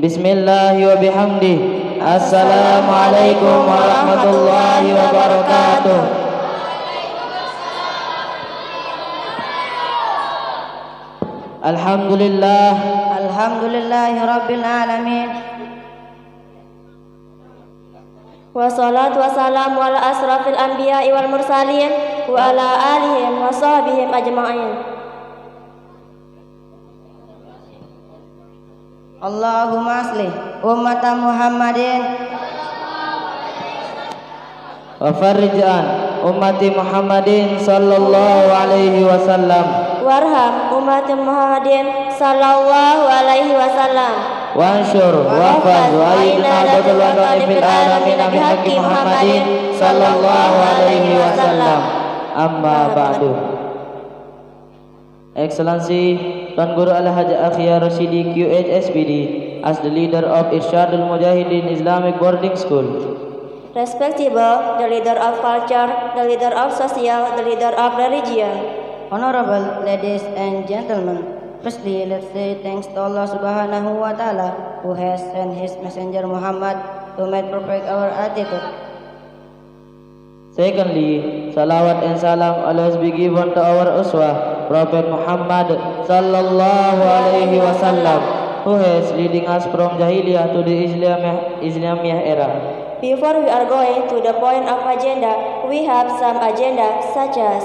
Bismillah wa bihamdi. Assalamualaikum warahmatullahi wabarakatuh. Alhamdulillahi rabbil alamin. Wassalatu wassalamu ala asrafil anbiya'i wal mursalin wa ala alihim wa sahbihim ajma'in. Allahumma aslih umat Muhammadin Wa farrij an ummati Muhammadin sallallahu alaihi wasallam. warham umat Muhammadin sallallahu alaihi wasallam. Wansyur wafaz wa ayyidna badal wa fil alamin min haqqi Muhammadin sallallahu alaihi wasallam. Amma ba'du. Excellency Tuan Guru Al-Hajj Akhiyar Rashidi QHSPD as the leader of Irsyadul Mujahidin Islamic Boarding School. Respectable, the leader of culture, the leader of social, the leader of religion. Honorable ladies and gentlemen, firstly, let's say thanks to Allah Subhanahu wa Ta'ala who has sent His Messenger Muhammad to make perfect our attitude. Secondly, salawat and salam always be given to our uswah, Prophet Muhammad sallallahu alaihi wasallam, who has leading us from Jahiliyah to the Islamiyah era. Before we are going to the point of agenda, we have some agenda such as: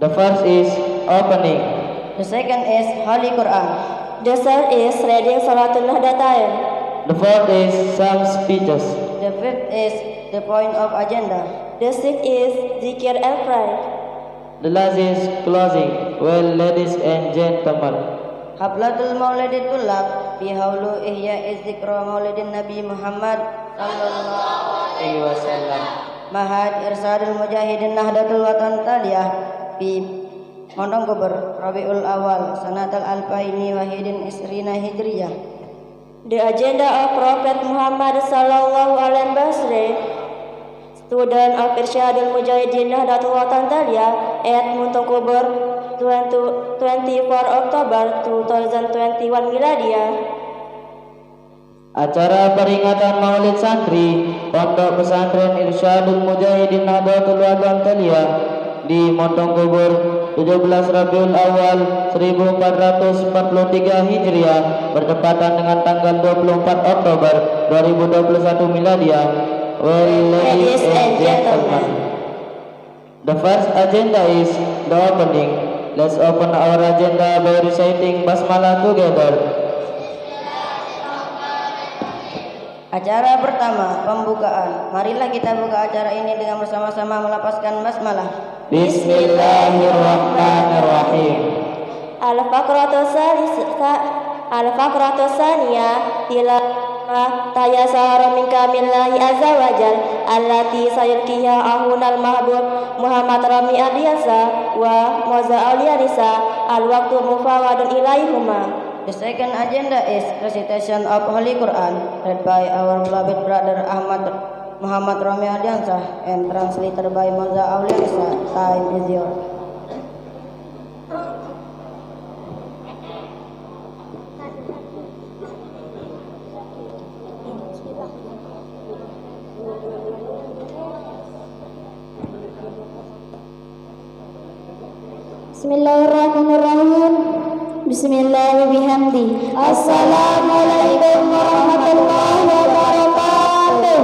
the first is opening. the second is Holy Quran. The third is reading Salatul Nahdlatain. The fourth is some speeches. The fifth is the point of agenda. The sixth is Zikir and Prayer. The last is closing. Well, ladies and gentlemen, Hablatul Maulidit Tulab Bihawlu Ihya Izzikra Maulidin Nabi Muhammad sallallahu alaihi wasallam. Mahad Irsadul Mujahidin Nahdlatul Watan Taliyah Bi Mondong Gober Rabiul Awal Sanatal Alfaini Wahidin Isrina Hijriyah. The agenda of Prophet Muhammad sallallahu alaihi wasallam, student of Irsyadul Mujahidin Nahdlatul Watan Taliyah at Mondong Gober 24 Oktober 2021 Miladiah. acara peringatan Maulid Santri Pondok Pesantren Irsyadul Mujahidin Nahdlatul Watan Taliyah di Mondong Kubur 17 Rabiul Awal 1443 Hijriah bertepatan dengan tanggal 24 Oktober 2021 Miladiah. Well, ladies and gentlemen, the first agenda is the opening. Let's open our agenda by reciting basmalah together. Acara pertama, pembukaan. Marilah kita buka acara ini dengan bersama-sama melafazkan basmalah. Bismillahirrahmanirrahim. Al-Faqratu Tsaniyah tayasara min kamillahi azza wa jal allati sayulkiha ahunal mahbub Muhammad Rami Adiasa wa Moza Aulianisa al-waqtu mufawadun ilaihuma. The second agenda is recitation of Holy Quran read by our beloved brother Muhammad Rami Adiasa and translated by Moza Aulianisa. Time is yours. Bismillahirrahmanirrahim. Bismillahirrahmanirrahim. Assalamualaikum warahmatullahi wabarakatuh.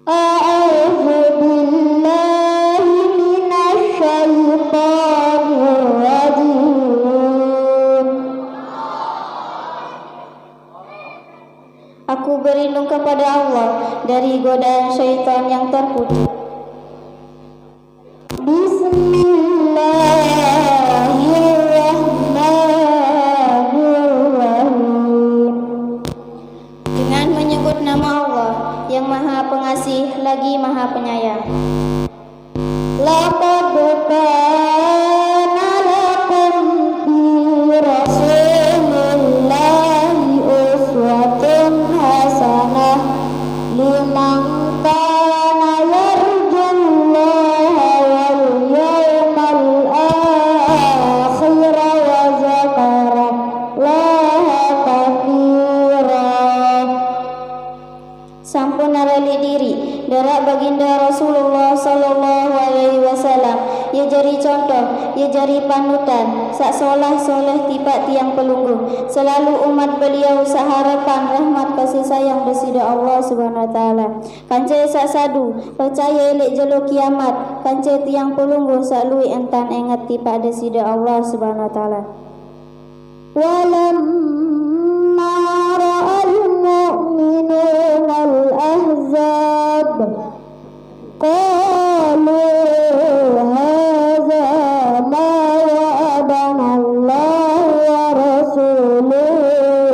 A'udzu billahi minasy syaithanir rajim. Aku berlindung kepada Allah dari godaan syaitan yang terkutuk. Bismillahirrahmanirrahim. Dengan menyebut nama Allah yang Maha Pengasih lagi Maha Penyayang. Laqad kana lakum fi Rasulillahi uswatun hasanah liman kana yarjullaha wal yawmal panutan, sak soleh tiba tiang pelungguh. Selalu umat beliau seharapan rahmat kasih sayang desida Allah Subhanahu wa taala. Kance sak sadu percaya elek jelo kiamat, kance tiang pelungguh sak lui entan engat tiba desida Allah Subhanahu wa taala. Walamma ra'al mu'minuna al-ahzab qalu hadza ma wa'adana Allah wa rasuluhu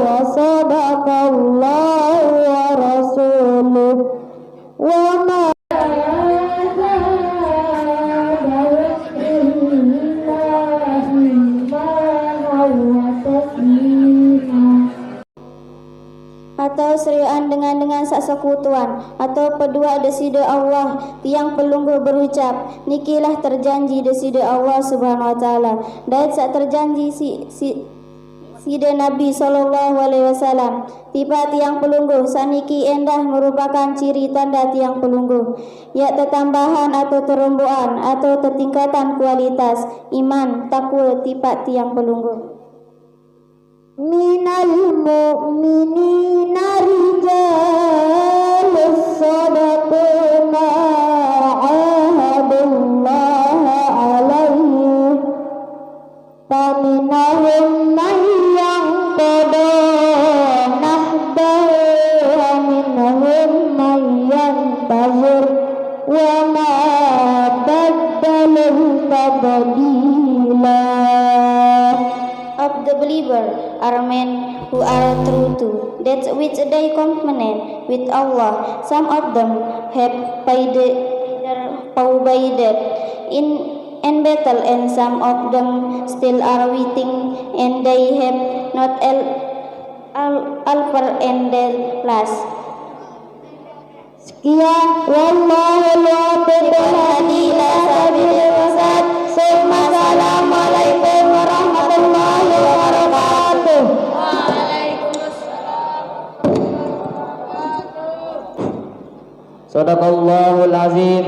wa sadaqallahu wa rasuluhu wa ma atau seriaan dengan saksekutuan atau pedua desida Allah tiang pelungguh berucap nikilah terjanji desida Allah Subhanahu wa taala dan sak terjanji sida Nabi sallallahu alaihi wasallam tiba tiang pelungguh saniki endah merupakan ciri tanda tiang pelungguh ya tetambahan atau terumbuan atau tertingkatan kualitas iman takwa tiba tiang pelungguh. Minal mu'minina rijalus sadaqu ma ahadullaha alaihi faminahum man yanqada nahbahu wa minhum man yantazir wa ma baddalu tabdila. Of the believer are men who are true to that which they covenant with Allah. Some of them have provided in battle, and some of them still are waiting, and they have not alpha and the last. Sekian wallahul muwaffiq ila sabilil rasad. Assalamualaikum warahmatullahi wabarakatuh. Sadaqallahul azim.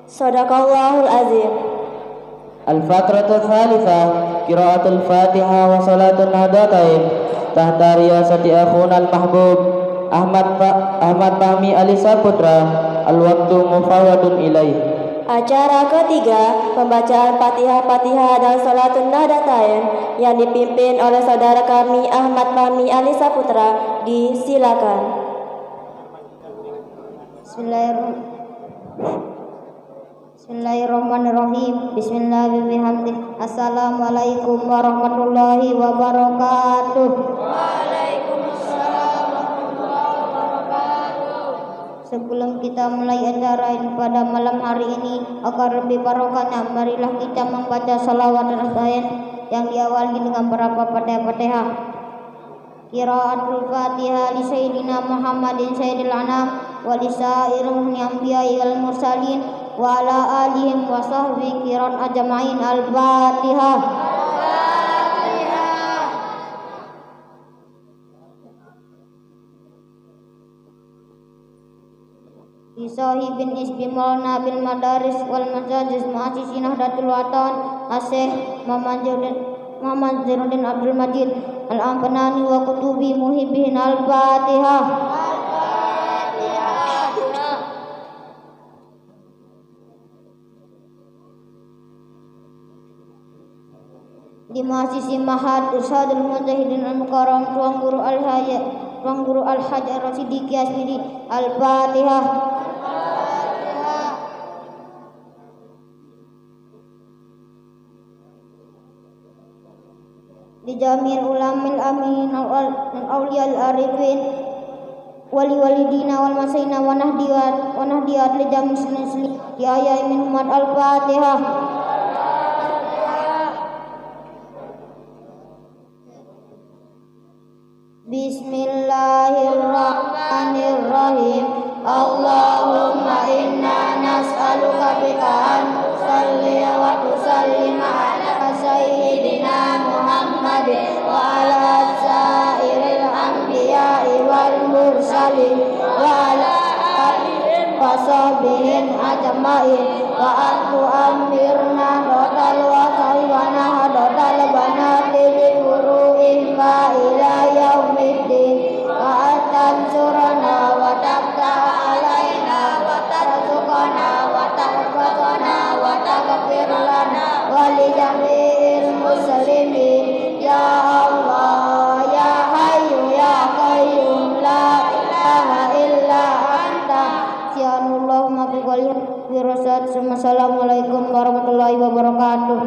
Sadaqallahul azim. Al-Fatratu Thalithah Qiraatul Fatihah wa Salatul Nadatain tahta riyasati akhuna al-mahbub Ahmad Fahmi Ali Saputra. Al-waqtu mufawwadun ilaih. Acara ketiga, pembacaan Fatihah dan Salatul Nadatain yang dipimpin oleh saudara kami Ahmad Fahmi Ali Saputra, disilakan. Bismillahirrahmanirrahim. Bismillahirrahmanirrahim. Assalamualaikum warahmatullahi wabarakatuh. Sebelum kita mulai acara ini pada malam hari ini agar lebih barokahnya, marilah kita membaca salawat Rasul yang diawali dengan beberapa Fatihah. Qiraatul Fatihah li Sayyidina Muhammadin Sayyidil Anam wa li sairil anbiya'i wal mursalin wa ala alihim wa sahbihi kiram ajma'in. Al-Fatihah. Sahibin isbi maulana bil madaris wal majazis ma'asisi Nahdlatul Watan Asyikh Muhammad Zainuddin Abdul Majid Al-Ampanani wa kutubi muhibbihin. Al-Fatihah. Di Muassisi Mahad Irsyadul Mujahidin Al-Mukarram Tuan Guru Al-Hajj Ar-Rasyidi Qiyasmidi. Al-Fatihah. Di Jami'il Ulamil Amin Al-Awliya Al-Arifin Wali Walidina wal Masaina wa Nahdiyat li Jami'il Muslimin di ayat min Muhammad. Al-Fatihah. Bismillahirrahmanirrahim. Allahumma inna nas'aluka bika an tusalli wa tusallim ala sayyidina Muhammad wa ala sairil anbiya'i wal mursalin wa ala alihi wa sahbihi ajma'in wa an tu'amirna Assalamualaikum warahmatullahi wabarakatuh.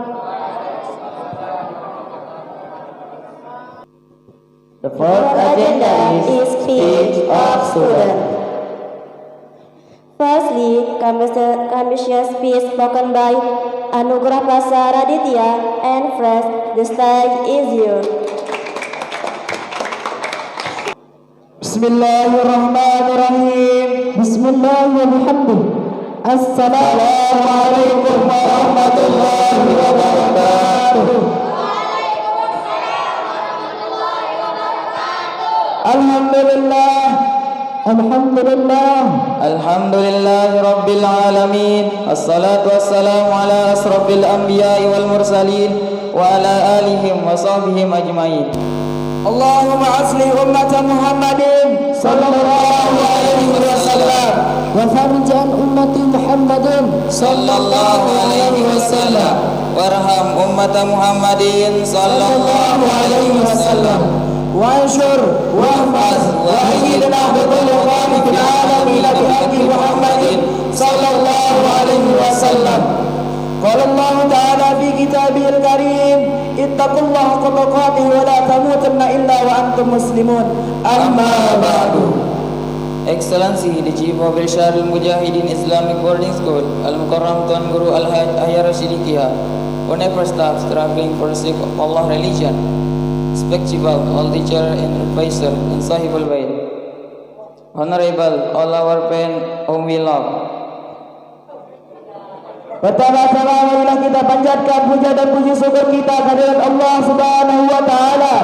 The fourth agenda is speech of student. Firstly, commission speech spoken by Anugrah Prasa Raditya and friends. The stage is yours. Bismillahirrahmanirrahim. Bismillahirrahmanirrahim. Assalamualaikum warahmatullahi wabarakatuh. Alhamdulillah. Alhamdulillah. Alhamdulillahi rabbil alamin. Assalatu wassalamu ala asrafil anbiya'i wal mursalin wa ala alihim wa sahbihim ajmain. Allahumma aslih ummata Muhammadin sallallahu alaihi wasallam Wa farjan ummati Muhammadin sallallahu alaihi wasallam warham ummata Muhammadin sallallahu alaihi wasallam وانشر واحفظ وأيدنا بكل قوم في العالمين بحق محمد صلى الله عليه وسلم. قال الله تعالى في كتابه الكريم اتقوا الله حق تقاته ولا تموتن إلا وأنتم مسلمون. أما بعد. Excellency, the Chief of Irshad al-Mujahideen Islamic Boarding School, Al-Mukarram Tuan Guru Al-Haj Ahyar Rashidikiyah, honorable staff struggling for the sake of Allah religion, respectable all teacher and advisor and sahibul bayt, honorable all our parents whom we love. Pertama-tama marilah kita panjatkan puja dan puji syukur kita kehadirat Allah Subhanahu wa taala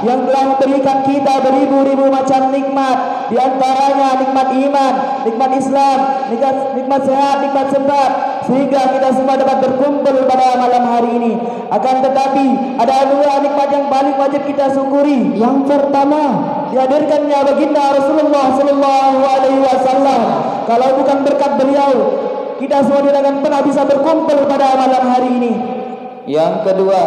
yang telah memberikan kita beribu-ribu macam nikmat, di antaranya nikmat iman, nikmat Islam, nikmat sehat, nikmat sempat, sehingga kita semua dapat berkumpul pada malam hari ini. Akan tetapi ada dua nikmat yang paling wajib kita syukuri. Yang pertama, dihadirkannya baginda Rasulullah sallallahu alaihi wasallam. Kalau bukan berkat beliau, kita semua tidak akan pernah bisa berkumpul pada malam hari ini. Yang kedua,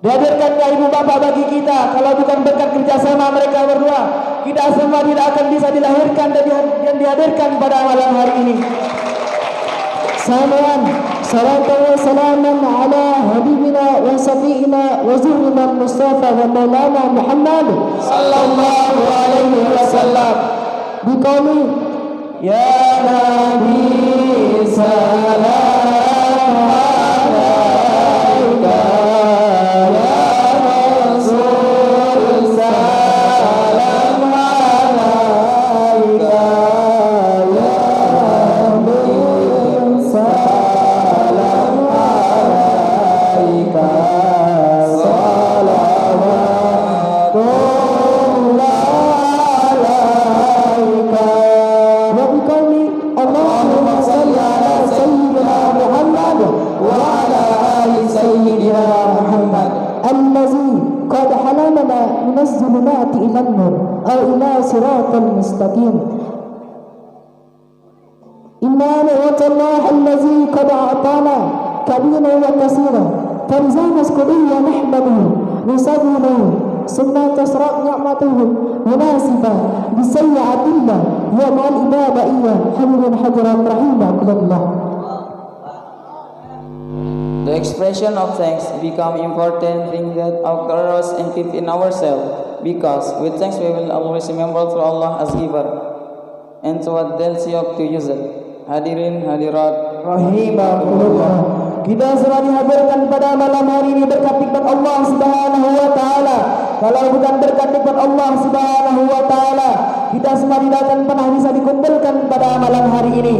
dihadirkannya ibu bapak bagi kita. Kalau bukan berkat kerjasama mereka berdua, kita semua tidak akan bisa dilahirkan dan dihadirkan pada malam hari ini. Salatan wa salaman ala habibina wa safiina wa zuhrina Mustafa wa maulana Muhammad sallallahu alaihi wasallam. Biqauli Ya Nabi salam alaika, ya Rasul salam alaika, ya Nabi salam alaika, salawatullah alaika. Allahumma salli ala sayyidina Muhammad wa ala ali sayyidina Muhammad allazi qad halalana min az-zulumati ila an-nur aw ila siratal mustaqim. Inna ni'matallahi allazi qad a'tana kabira wa katsira farizana asqudiyya nahmaduhu nusabbihu summa tasraq ni'matuhu munasiba bisayyi'atillah ya ma'al ibada iya hamdan hajran rahimakumullah. The expression of thanks become important thing that occurs and keep in ourselves, because with thanks we will always remember to Allah as giver and to what else to use it. Hadirin hadirat rahimakumullah. Kita semua dihadirkan pada malam hari ini berkat nikmat Allah Subhanahu wa taala. Kalau bukan berkat nikmat Allah Subhanahu wa taala, kita semua tidak akan pernah bisa dikumpulkan pada malam hari ini.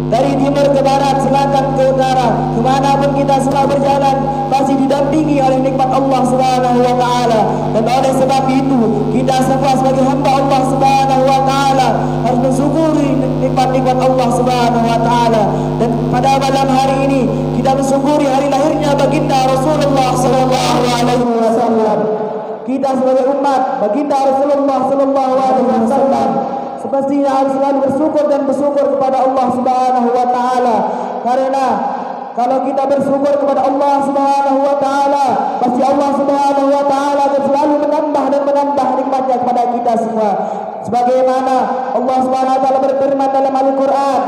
Dari timur ke barat, selatan ke utara, kemanapun kita semua berjalan, pasti didampingi oleh nikmat Allah Subhanahu wa taala. Dan oleh sebab itu, kita semua sebagai hamba Allah Subhanahu wa taala harus mensyukuri nikmat-nikmat Allah Subhanahu wa taala. Dan pada malam hari ini, kita mensyukuri hari lahirnya baginda Rasulullah sallallahu alaihi wasallam. Kita sebagai umat baginda Rasulullah sallallahu alaihi wasallam semestinya harus selalu bersyukur dan bersyukur kepada Allah Subhanahu wa taala, karena kalau kita bersyukur kepada Allah Subhanahu wa taala, pasti Allah Subhanahu wa taala akan selalu menambah dan menambah nikmatnya kepada kita semua. Sebagaimana Allah Subhanahu wa taala berfirman dalam Al-Qur'an,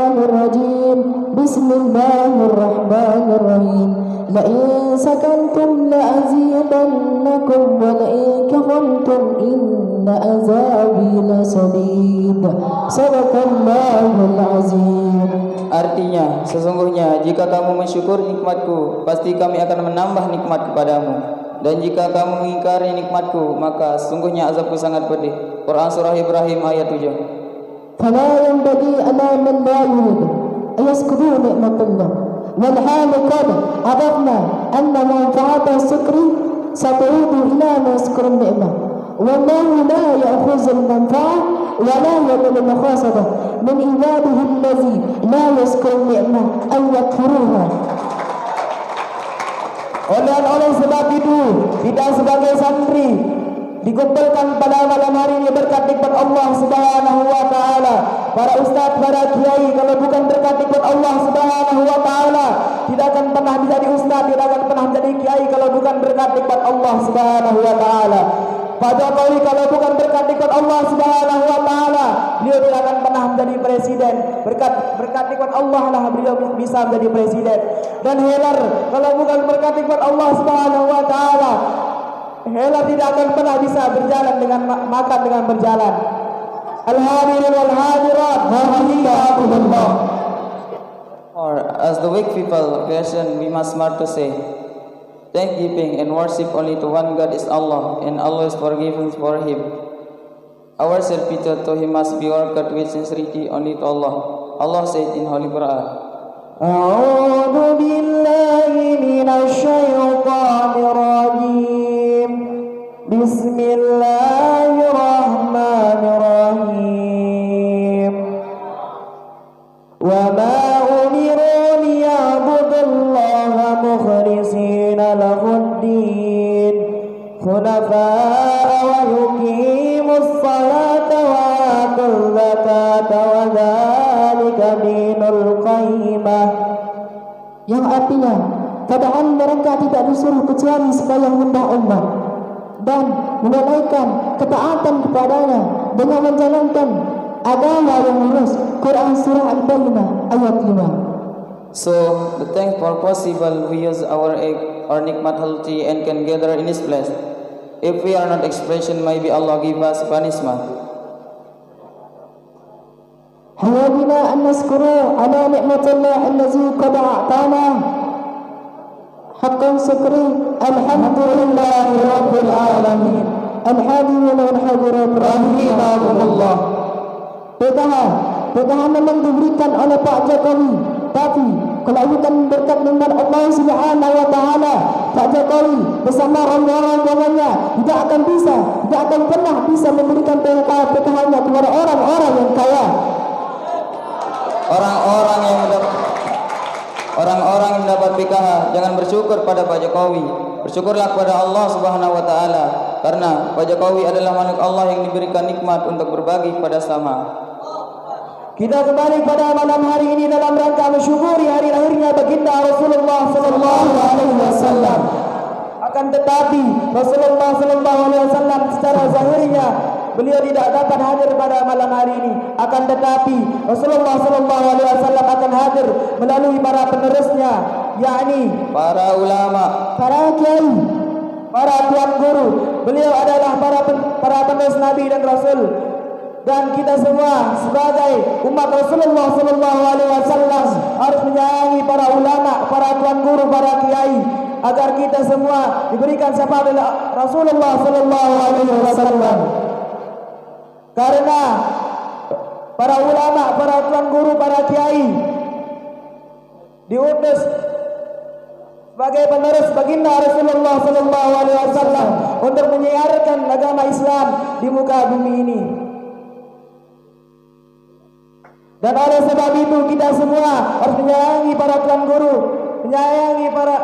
الشيطان الرجيم بسم الله الرحمن الرحيم لئن سكنتم لأزيدنكم ولئن كفرتم إن عذابي لشديد صدق الله العظيم. Artinya, sesungguhnya jika kamu mensyukur nikmatku, pasti kami akan menambah nikmat kepadamu. Dan jika kamu mengingkari nikmatku, maka sesungguhnya azabku sangat pedih. Quran Surah Ibrahim ayat 7. فلا ينبغي على من لا يريد أن يشكروا نعمة الله والحال قد عرفنا أن منفعة الشكر ستعود إلى من يشكر النعمة والله لا يأخذ المنفعة ولا يقبل المخاصمة من عباده الذي لا يشكر النعمة أن يكفروها. Oleh sebab itu, kita sebagai santri dikumpulkan pada malam hari ini berkat nikmat Allah Subhanahu wa taala. Para ustaz, para kiai, kalau bukan berkat nikmat Allah Subhanahu wa taala, tidak akan pernah menjadi ustaz, tidak akan pernah menjadi kiai kalau bukan berkat nikmat Allah Subhanahu wa taala. Pak Jokowi kalau bukan berkat nikmat Allah Subhanahu wa taala, beliau tidak akan pernah menjadi presiden. Berkat nikmat Allah lah beliau bisa menjadi presiden. Dan Heller kalau bukan berkat nikmat Allah Subhanahu wa taala, Heller tidak akan pernah bisa berjalan dengan makan dengan berjalan. Al-hadirin wal hadirat, rahimakumullah. Or as the weak people question, we must smart to say, thanksgiving and worship only to one God is Allah, and Allah is forgiven for Him. Our servitude to Him must be worked with sincerity only to Allah. Allah said in Holy Quran, A'udhu billahi minasy syaithanir rajim. Bismillahirrahmanirrahim. Wa ma umiru liya'budullaha mukhlishina lahud-din hunafa'a wa yuqimus salata wa yatuz zakata wa dzalika dinul qayyimah. Yang artinya, padahal mereka tidak disuruh kecuali supaya menyembah Allah dan menunaikan ketaatan kepadanya dengan menjalankan agama yang lurus. Quran Surah Al-Baqarah ayat 5. so the thanks for possible we use our egg or nikmat healthy and can gather in His place. If we are not expression, maybe Allah give us punishment. Hanya bina an naskuru ala nikmatillah allazi qad a'tana haqqan syukri. Alhamdulillahi rabbil alamin. Al-hadirin wal hadirat rahimakumullah. PKH memang diberikan oleh Pak Jokowi, tapi kalau bukan berkat nikmat Allah Subhanahu wa taala, Pak Jokowi bersama rombongan-rombongannya tidak akan pernah bisa memberikan PKH-nya kepada orang-orang yang kaya. Orang-orang yang mendapat PKH jangan bersyukur pada Pak Jokowi. Bersyukurlah kepada Allah Subhanahu wa taala, karena Pak Jokowi adalah makhluk Allah yang diberikan nikmat untuk berbagi kepada sama. Kita kembali pada malam hari ini dalam rangka mensyukuri hari lahirnya baginda Rasulullah sallallahu alaihi wasallam. Akan tetapi Rasulullah sallallahu alaihi wasallam secara zahirnya beliau tidak dapat hadir pada malam hari ini. Akan tetapi Rasulullah sallallahu alaihi wasallam akan hadir melalui para penerusnya, yakni Para ulama, para kiai, para tuan guru. Beliau adalah para penerus Nabi dan Rasul. Dan kita semua sebagai umat Rasulullah sallallahu alaihi wasallam harus menyayangi para ulama, para tuan guru, para kiai, agar kita semua diberikan syafaat oleh Rasulullah sallallahu alaihi wasallam. Karena para ulama, para tuan guru, para kiai diutus sebagai penerus baginda Rasulullah sallallahu alaihi wasallam untuk menyiarkan agama Islam di muka bumi ini. Dan oleh sebab itu kita semua harus menyayangi para tuan guru, menyayangi para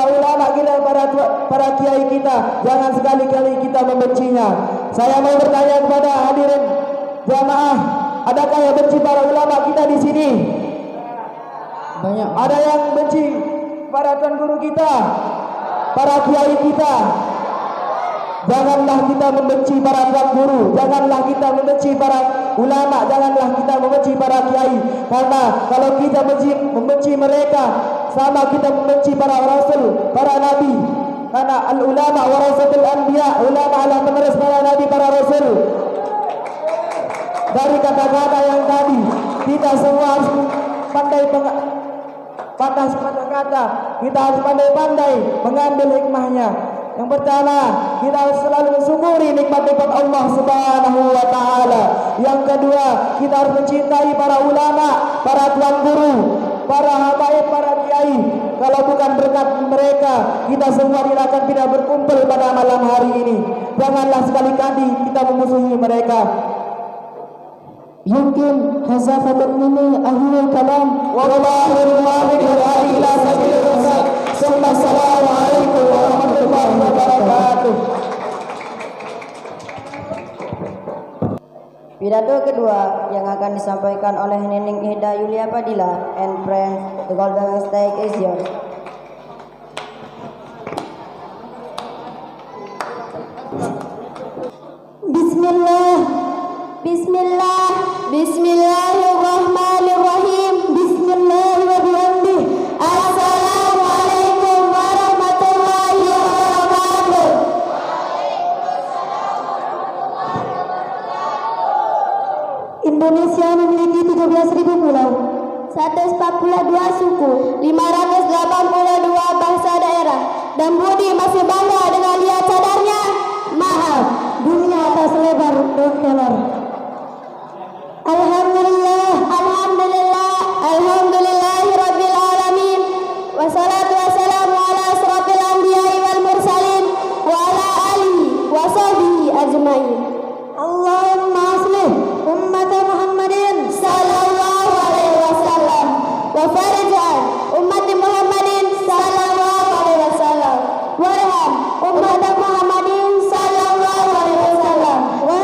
ulama kita, para kiai kita. Jangan sekali-kali kita membencinya. Saya mau bertanya kepada hadirin jamaah, adakah yang benci para ulama kita di sini? Banyak. Ada yang benci para tuan guru kita, para kiai kita? Janganlah kita membenci para tuan guru, janganlah kita membenci para ulama, janganlah kita membenci para kiai. Karena kalau kita membenci mereka, sama kita membenci para rasul, para nabi. Karena al-ulama warasatul anbiya, ulama adalah penerus para nabi, para rasul. Dari kata-kata yang tadi, kita semua harus pandai patah kata-kata, kita harus pandai-pandai mengambil hikmahnya. Yang pertama, kita harus selalu mensyukuri nikmat-nikmat Allah Subhanahu wa taala. Yang kedua, kita harus mencintai para ulama, para tuan guru, para habaib, para kiai. Kalau bukan berkat mereka, kita semua tidak berkumpul pada malam hari ini. Janganlah sekali-kali kita memusuhi mereka. Yumkin hazafatul mini akhirul kalam wallahul muwaffiq ila sabilir rasyad. Assalamualaikum warahmatullahi wabarakatuh. Pidato kedua yang akan disampaikan oleh Nining Ihda Yulia Padilla and friends, the golden stage is yours. Bismillahirrahmanirrahim. Bismillahirrahmanirrahim. Assalamualaikum warahmatullahi wabarakatuh. Indonesia memiliki 13.000 pulau, 142 suku, 582 bangsa daerah, dan Budi masih bangga dengan lihat cadarnya. Maaf, dunia atas lebar berkelar. Alhamdulillahi Rabbil Alamin. Wassalatu wassalamu ala asrafil anbiya'i wal mursalin wa ala alihi wa sahbihi ajma'in. Allahumma aslih ummat Muhammadin sallallahu alaihi wasallam wa farij ummat Muhammadin sallallahu alaihi wasallam warham ummat Muhammadin sallallahu alaihi wasallam wa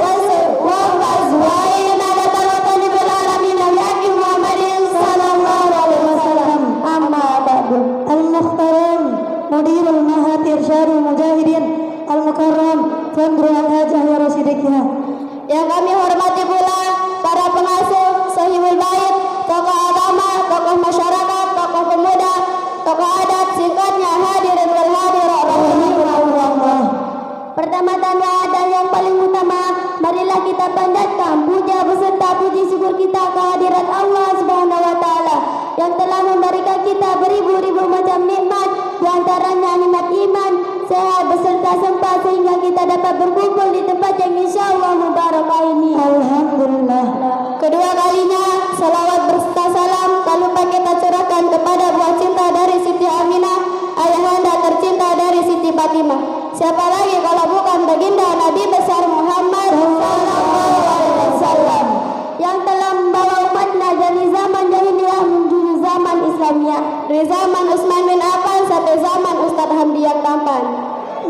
azwajin adatal watani bil alamin nabi Muhammadin sallallahu alaihi wasallam. Amma ba'du. Al-Mukhtaram Mudirul Mahad Irsyadul Mujahidin Al-Mukarram Tuan Guru Al-Hajah Ya Rasidikya, yang kami hormati pula para pengasuh Sahibul Bait, tokoh agama, tokoh masyarakat, tokoh pemuda, tokoh adat, singkatnya hadirin wal hadirat rahimahumullah. Pertama-tama dan yang paling utama, marilah kita panjatkan puja beserta puji syukur kita kehadirat Allah Subhanahu wa taala yang telah memberikan kita beribu-ribu macam nikmat, di antaranya nikmat iman, sehat beserta sempat sehingga kita dapat berkumpul di tempat yang insyaallah mubarakah ini. Alhamdulillah. Kedua kalinya salawat berserta salam tak lupa kita curahkan kepada buah cinta dari Siti Aminah, ayahanda tercinta dari Siti Fatimah. Siapa lagi kalau bukan baginda Nabi besar Muhammad sallallahu alaihi wasallam yang telah membawa umatnya dari zaman jahiliyah menuju zaman Islamiyah, dari zaman Utsman bin Affan sampai zaman Ustadz Hamdi yang tampan,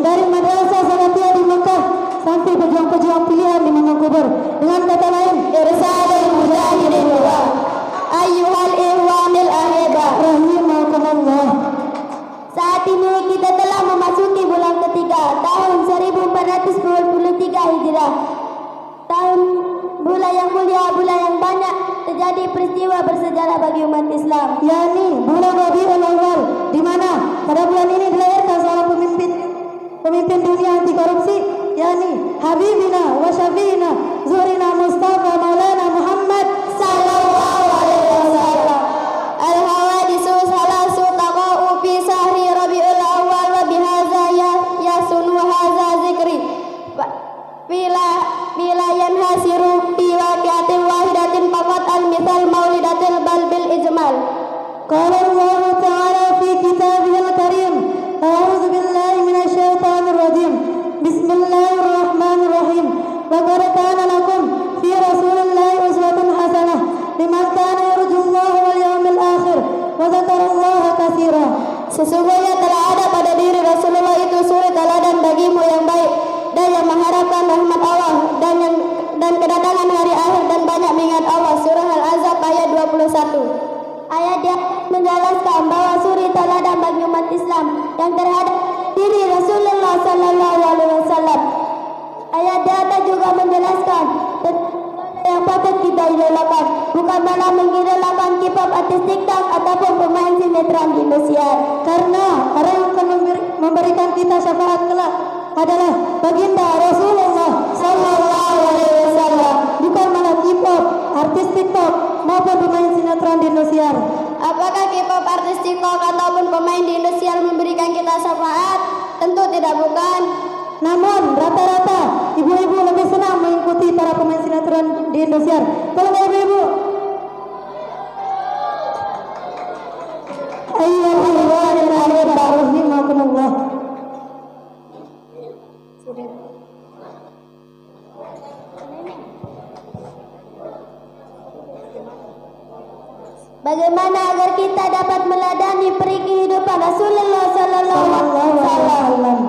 dari madrasah Salafiyah di Mekah sampai pejuang-pejuang pilihan di Mangkubar. Dengan kata lain, irsadul mujahidin wa ayyuhal ihwanil ahibah rahimakumullah. Saat ini kita telah memasuki bulan ketiga tahun 1423 Hijrah. Tahun bulan yang mulia, bulan yang banyak terjadi peristiwa bersejarah bagi umat Islam, yakni bulan Rabiul Awal, di mana pada bulan ini dilahirkan seorang pemimpin dunia anti korupsi, yakni Habibina wa Syafiina Zuhrina Mustafa Maulana Muhammad sallallahu alaihi wasallam. Al-hawadisu salasu taqa'u fi sahri Rabiul Awal wa bihadza yasunu hadza zikri bila yanhasiru fi waqi'atin wahidatin faqat al-mithal maulidatil bal bil ijmal. Qala Allah ta'ala fi kitabihil karim, a'udzu billahi minasy syaithanir rajim. Bismillahirrahmanirrahim. Wa qad kana lakum fi rasulillahi uswatun hasanah liman kana yarjullaha wal yawmil akhir wa dzakarallaha katsiran. Sesungguhnya telah ada pada diri Rasulullah itu suri teladan bagimu yang baik dan yang mengharapkan rahmat Allah dan kedatangan hari akhir dan banyak mengingat Allah. Surah Al-Ahzab ayat 21. Ayat dia menjelaskan bahwa suri teladan bagi umat Islam yang terhadap diri Rasulullah sallallahu alaihi wasallam Ayat di atas juga menjelaskan yang patut kita idolakan, bukan malah mengidolakan K-pop artis TikTok ataupun pemain sinetron di Indosiar. Karena orang yang akan memberikan kita syafaat kelak adalah baginda Rasulullah Sallallahu Alaihi Wasallam, bukan malah K-pop, artis TikTok maupun pemain sinetron di Indosiar. Apakah K-pop artis TikTok ataupun pemain di Indosiar memberikan kita syafaat? Tentu tidak, bukan. Namun rata-rata ibu-ibu lebih senang mengikuti para pemain sinetron di Indosiar. Kalau ibu-ibu, ayyuhallazina Bagaimana agar kita dapat meladani peri kehidupan Rasulullah Sallallahu Alaihi Wasallam?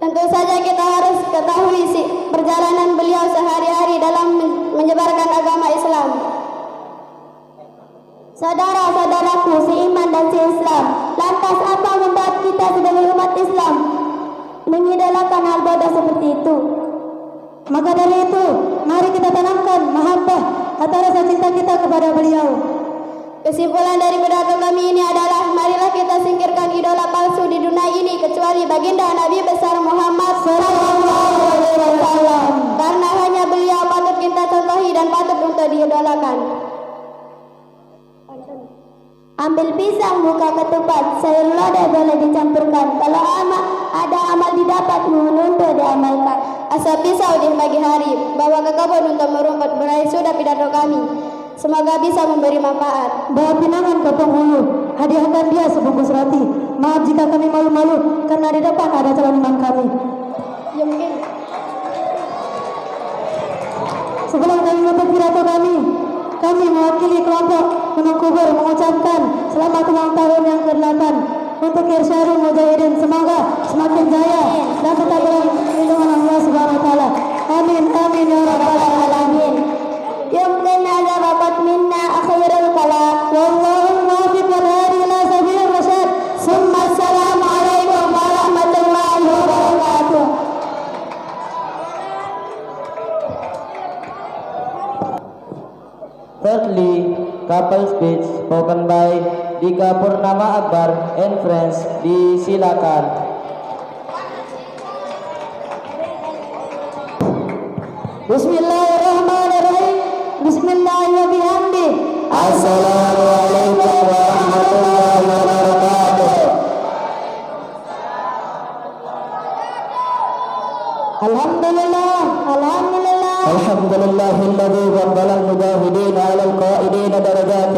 Tentu saja kita harus ketahui perjalanan beliau sehari-hari dalam menyebarkan agama Islam. Saudara-saudaraku seiman dan seislam, lantas apa membuat kita sebagai umat Islam mengidolakan hal bodoh seperti itu? Maka dari itu, mari kita tanamkan mahabbah atau rasa cinta kita kepada beliau. Kesimpulan dari pidato kami ini adalah marilah kita singkirkan idola palsu di dunia ini kecuali baginda Nabi besar Muhammad Sallallahu Alaihi Wasallam, karena hanya beliau patut kita contohi dan patut untuk diidolakan. Ambil pisang, buka ketupat, sayur lodeh boleh dicampurkan. Kalau ada amal didapat, mohon untuk diamalkan. Asap pisau di pagi hari, bawa ke kebun untuk merumput. Berakhir sudah pidato kami. Semoga bisa memberi manfaat. Bawa pinangan ke penghulu, hadiahkan dia sebungkus roti. Maaf jika kami malu-malu, karena di depan ada calon imam kami. Ya mungkin. Sebelum kami menutup pidato kami mewakili kelompok Gunung Kubur mengucapkan selamat ulang tahun yang ke-8 untuk Irsyadul Mujahidin. Semoga semakin jaya dan tetap dalam lindungan Allah Subhanahu wa taala. Amin amin ya rabbal alamin. Yumkin hadza faqat minna akhirul kalam. Wallahu muwaffiq wal hadi ila sabilir rasyad. Summa assalamu alaikum warahmatullahi wabarakatuh. Thirdly, couple speech spoken by Dika Purnama Akbar and friends. Disilakan. Bismillahirrahmanirrahim. Bismillahirrahmanirrahim. Assalamualaikum warahmatullahi wabarakatuh. Alhamdulillah, alhamdulillah. الحمد لله الذي فضل المجاهدين على القائدين درجات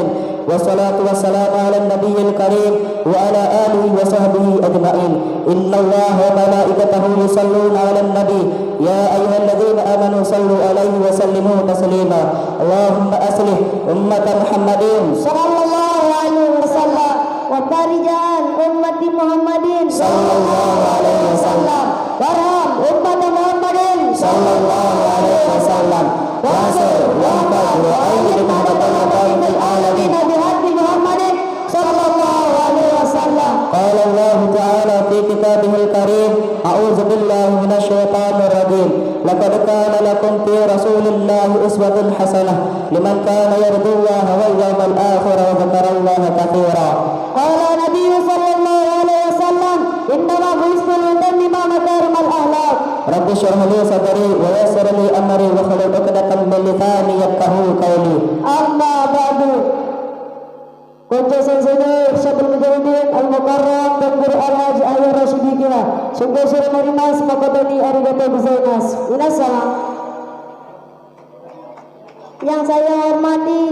والصلاة والسلام على النبي الكريم وعلى آله وصحبه أجمعين. إن الله وملائكته يصلون على النبي يا أيها الذين آمنوا صلوا عليه وسلموا تسليما. اللهم أصلح أمة محمد Sallallahu alaihi wasallam wa barijal ummati Muhammadin sallallahu alaihi wasallam. warham ummati Muhammadin sallallahu alaihi wasallam. Wasir wafat wa ayyid mahmadallahi fil alamin. Nabi Hadi Muhammadin sallallahu alaihi wasallam. قال الله تعالى في كتابه الكريم أعوذ بالله من الشيطان الرجيم لقد كان لكم في رسول الله أسوة حسنة لمن كان يرجو الله واليوم الآخر وذكر الله كثيرا. قال النبي صلى الله عليه وسلم إنما بعثت لأتمم مكارم الأخلاق. رب اشرح لي صدري ويسر لي أمري واحلل عقدة من لساني يفقهوا قولي. Amma ba'du. Kunci Sayyidina Irsyadul Mujahidin Al-Mukarram dan Guru Al-Haj Ayyar Rasyidikina. Sungguh suruh marimas makotoni arigato gozaimasu. Minasan. Yang saya hormati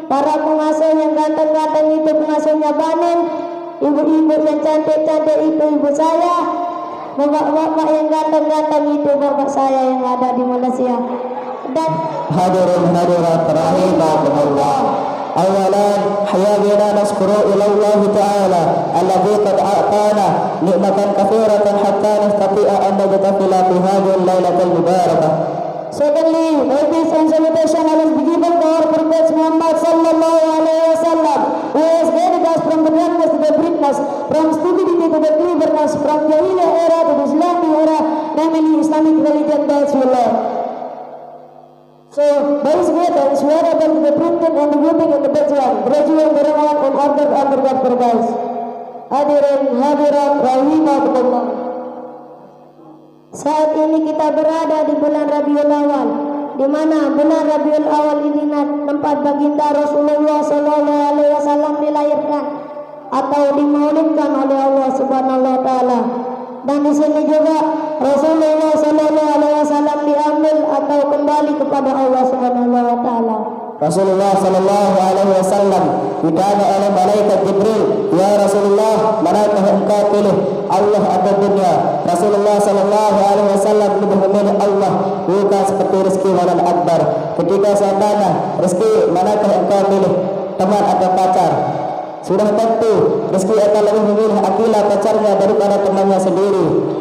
para pengasuh yang ganteng-ganteng itu pengasuhnya Banin, ibu-ibu yang cantik-cantik itu ibu saya, bapak-bapak yang ganteng-ganteng itu bapak saya yang ada di Malaysia. Dan hadirin hadirat rahimakumullah. Awalan hayya bina naskuru ila Allah Ta'ala alladhi qad a'tana ni'matan katsiratan hatta nastati'a an najtafila fi hadhihi al-lailatil mubarakah. Secondly, may peace and salutation always be given to our Prophet Muhammad sallallahu alaihi wasallam, who has guided us from the darkness to the brightness, from stupidity to the cleverness, from Jahiliyyah era to the Islamic era, and family Islamic religion that we love. So, baris dan suara dan the printing and the grouping in the background, gradual berengan and order under God berbais. Hadirin hadirat rahimakumullah. Saat ini kita berada di bulan Rabiul Awal, di mana bulan Rabiul Awal ini tempat baginda Rasulullah Sallallahu Alaihi Wasallam dilahirkan atau dimaulidkan oleh Allah Subhanahu Wa Taala. Dan di sini juga Rasulullah Sallallahu Alaihi Wasallam diambil atau kembali kepada Allah Subhanahu Wa Taala. Rasulullah sallallahu alaihi wasallam ditanya oleh malaikat Jibril, "Ya Rasulullah, manakah engkau pilih, Allah atau dunia?" Rasulullah sallallahu alaihi wasallam lebih memilih Allah, bukan seperti rezeki walal akbar. Ketika saya tanya, "Rezeki manakah engkau pilih, teman atau pacar?" Sudah tentu rezeki akan lebih memilih akilah pacarnya daripada temannya sendiri.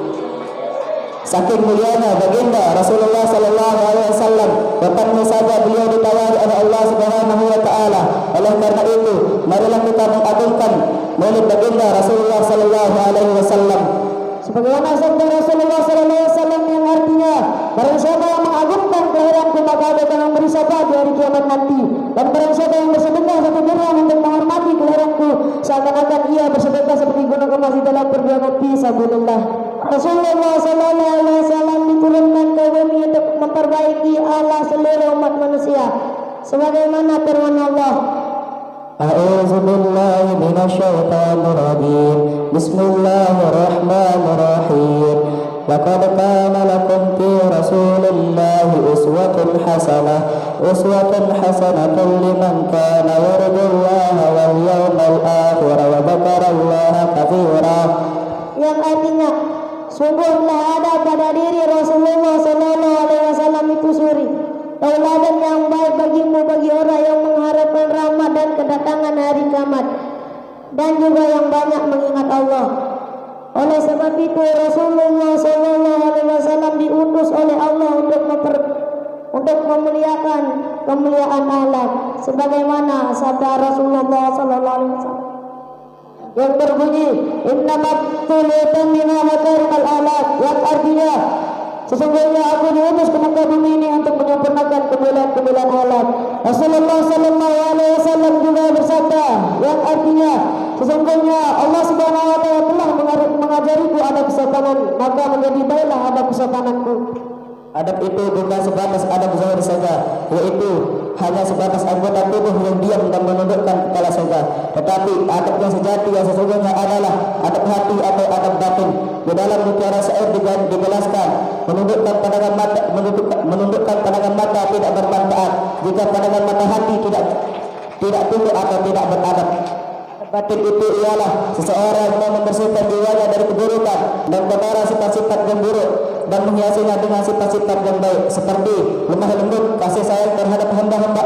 Saking mulianya baginda Rasulullah sallallahu alaihi wasallam, bukannya saja beliau ditawari oleh Allah Subhanahu wa taala. Oleh karena itu, marilah kita mengagungkan maulid baginda Rasulullah sallallahu alaihi wasallam. Sebagaimana sabda Rasulullah sallallahu alaihi wasallam yang artinya, barang siapa yang mengagungkan kelahiranku maka dia akan memberi syafaat di hari kiamat nanti. Dan barang siapa yang bersedekah satu dirham untuk menghormati kelahiranku, seakan-akan ia bersedekah seperti gunung emas di dalam perjuangan fisabilillah. Rasulullah sallallahu alaihi wasallam diturunkan ke bumi untuk memperbaiki Allah seluruh umat manusia. Sebagaimana firman Allah, A'udzu billahi minasyaitonir rajim. Bismillahirrahmanirrahim. Laqad kana lakum fi Rasulillahi uswatun hasanatun liman kana yarjullaha wal yawmal akhir wa dzakarallaha katsira. yang artinya sungguhlah ada pada diri Rasulullah sallallahu alaihi wasallam itu suri, tauladan yang baik bagimu bagi orang yang mengharapkan rahmat dan kedatangan hari kiamat, dan juga yang banyak mengingat Allah. Oleh sebab itu Rasulullah sallallahu alaihi wasallam diutus oleh Allah untuk memuliakan kemuliaan akhlak, sebagaimana sabda Rasulullah sallallahu alaihi wasallam yang berbunyi, "Innamat tulitamina makarimul akhlak," yang artinya sesungguhnya aku diutus ke muka bumi ini untuk menyempurnakan kemuliaan akhlak. Rasulullah sallallahu alaihi wasallam juga bersabda yang artinya sesungguhnya Allah Subhanahu wa taala telah mengajariku adab kesopanan, maka menjadi baiklah adab kesopananku. Adab itu bukan sebatas adab zahir saja, yaitu hanya sebatas anggota tubuh yang diam dan menundukkan kepala saja. Tetapi adab yang sejati yang sesungguhnya adalah adab hati atau adab batin. Di dalam mutiara syair dijelaskan, menundukkan pandangan mata tidak bermanfaat jika pandangan mata hati tidak tunduk atau tidak beradab. Batin itu ialah seseorang yang membersihkan jiwanya dari keburukan dan kotoran sifat-sifat yang buruk dan menghiasinya dengan sifat-sifat yang baik, seperti lemah lembut, kasih sayang terhadap hamba-hamba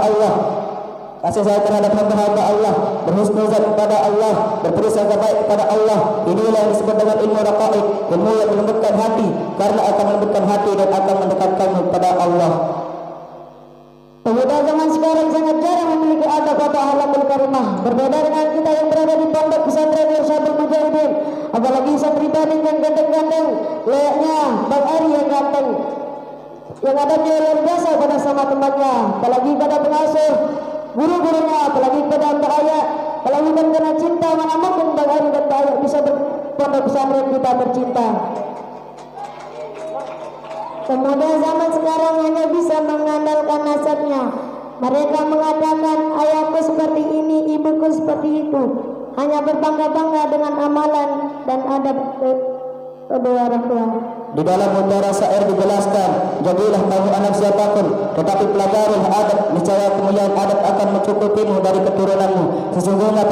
Allah, berhusnuzan kepada Allah, berprasangka baik kepada Allah. Inilah yang disebut dengan ilmu raqaiq, ilmu yang melembutkan hati, karena akan melembutkan hati dan akan mendekatkanmu kepada Allah. Pemuda zaman sekarang sangat jarang memiliki adab atau akhlakul karimah. Berbeda dengan kita yang berada di pondok pesantren Irsyadul Mujahidin, apalagi santri tani yang ganteng-ganteng, layaknya Bang Ari yang ganteng, yang adabnya luar biasa pada sama temannya, apalagi pada pengasuh, guru-gurunya, apalagi pada Mbak Ayah. Kalau bukan karena cinta, mana mungkin Bang Ari dan Mbak Ayah bisa berpondok pesantren kita bercinta. Pemuda zaman sekarang hanya bisa mengandalkan nasabnya. Mereka mengatakan ayahku seperti ini, ibuku seperti itu. Hanya berbangga-bangga dengan amalan dan adab kedua orang tua. Di dalam mutiara syair dijelaskan, "Jadilah kamu anak siapapun, tetapi pelajarilah adab, niscaya kemuliaan adab akan mencukupimu dari keturunanmu. Sesungguhnya